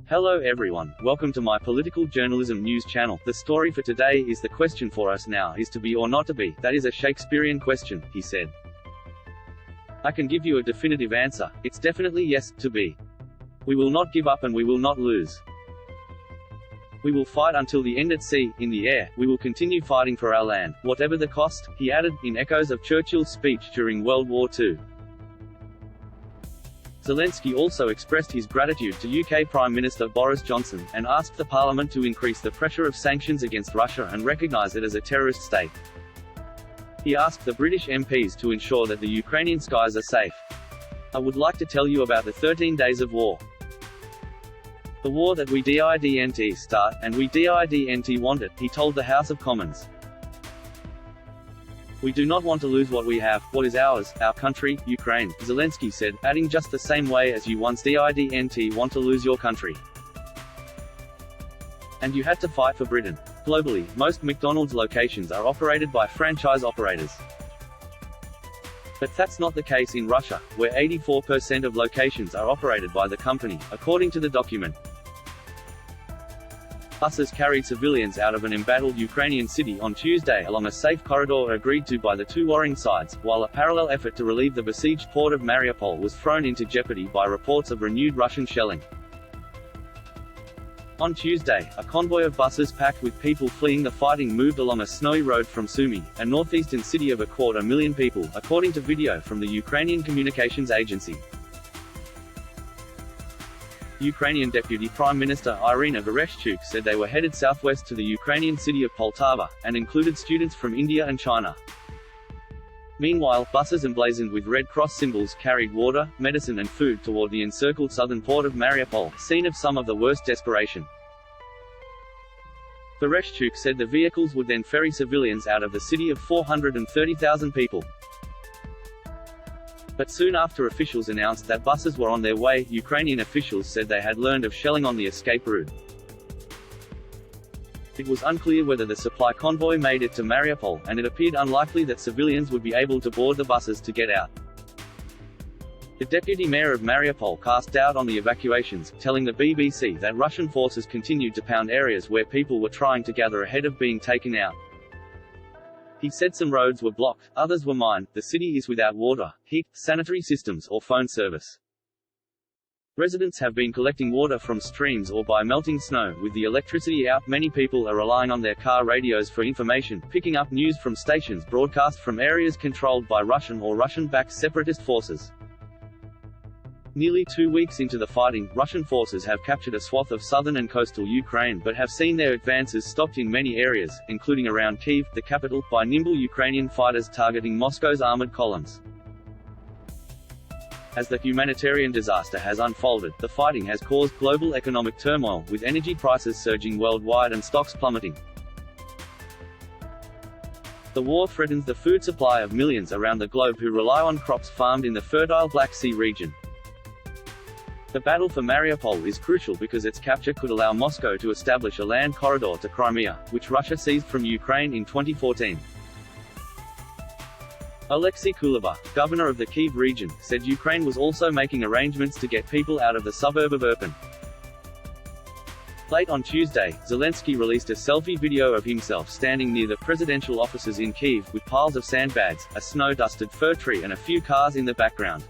Hello everyone, welcome to my political journalism news channel. The story for today is the question for us now is to be or not to be. That is a Shakespearean question, he said. I can give you a definitive answer. It's definitely yes, to be. We will not give up and we will not lose. We will fight until the end. At sea, in the air, we will continue fighting for our land, whatever the cost, he added, in echoes of Churchill's speech during World War II. Zelenskyy also expressed his gratitude to UK Prime Minister Boris Johnson, and asked the parliament to increase the pressure of sanctions against Russia and recognise it as a terrorist state. He asked the British MPs to ensure that the Ukrainian skies are safe. I would like to tell you about the 13 days of war. The war that we didn't start, and we didn't want it, he told the House of Commons. We do not want to lose what we have, what is ours, our country, Ukraine, Zelenskyy said, adding just the same way as you once didn't want to lose your country. And you had to fight for Britain. Globally, most McDonald's locations are operated by franchise operators. But that's not the case in Russia, where 84% of locations are operated by the company, according to the document. Buses carried civilians out of an embattled Ukrainian city on Tuesday along a safe corridor agreed to by the two warring sides, while a parallel effort to relieve the besieged port of Mariupol was thrown into jeopardy by reports of renewed Russian shelling. On Tuesday, a convoy of buses packed with people fleeing the fighting moved along a snowy road from Sumy, a northeastern city of 250,000 people, according to video from the Ukrainian communications agency. Ukrainian Deputy Prime Minister Irina Vereshchuk said they were headed southwest to the Ukrainian city of Poltava, and included students from India and China. Meanwhile, buses emblazoned with Red Cross symbols carried water, medicine and food toward the encircled southern port of Mariupol, scene of some of the worst desperation. Vereshchuk said the vehicles would then ferry civilians out of the city of 430,000 people. But soon after officials announced that buses were on their way, Ukrainian officials said they had learned of shelling on the escape route. It was unclear whether the supply convoy made it to Mariupol, and it appeared unlikely that civilians would be able to board the buses to get out. The deputy mayor of Mariupol cast doubt on the evacuations, telling the BBC that Russian forces continued to pound areas where people were trying to gather ahead of being taken out. He said some roads were blocked, others were mined, the city is without water, heat, sanitary systems or phone service. Residents have been collecting water from streams or by melting snow. With the electricity out, many people are relying on their car radios for information, picking up news from stations broadcast from areas controlled by Russian or Russian-backed separatist forces. Nearly 2 weeks into the fighting, Russian forces have captured a swath of southern and coastal Ukraine but have seen their advances stopped in many areas, including around Kyiv, the capital, by nimble Ukrainian fighters targeting Moscow's armored columns. As the humanitarian disaster has unfolded, the fighting has caused global economic turmoil, with energy prices surging worldwide and stocks plummeting. The war threatens the food supply of millions around the globe who rely on crops farmed in the fertile Black Sea region. The battle for Mariupol is crucial because its capture could allow Moscow to establish a land corridor to Crimea, which Russia seized from Ukraine in 2014. Alexei Kuleba, governor of the Kyiv region, said Ukraine was also making arrangements to get people out of the suburb of Irpin. Late on Tuesday, Zelenskyy released a selfie video of himself standing near the presidential offices in Kyiv, with piles of sandbags, a snow-dusted fir tree and a few cars in the background.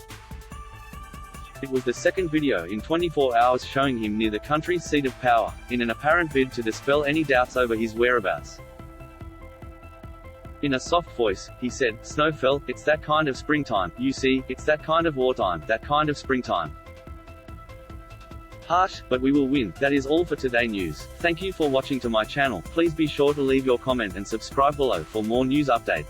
It was the second video in 24 hours showing him near the country's seat of power, in an apparent bid to dispel any doubts over his whereabouts. In a soft voice, he said, "Snow fell, it's that kind of springtime, you see, it's that kind of wartime, that kind of springtime. Harsh, but we will win." That is all for today news. Thank you for watching to my channel. Please be sure to leave your comment and subscribe below for more news update.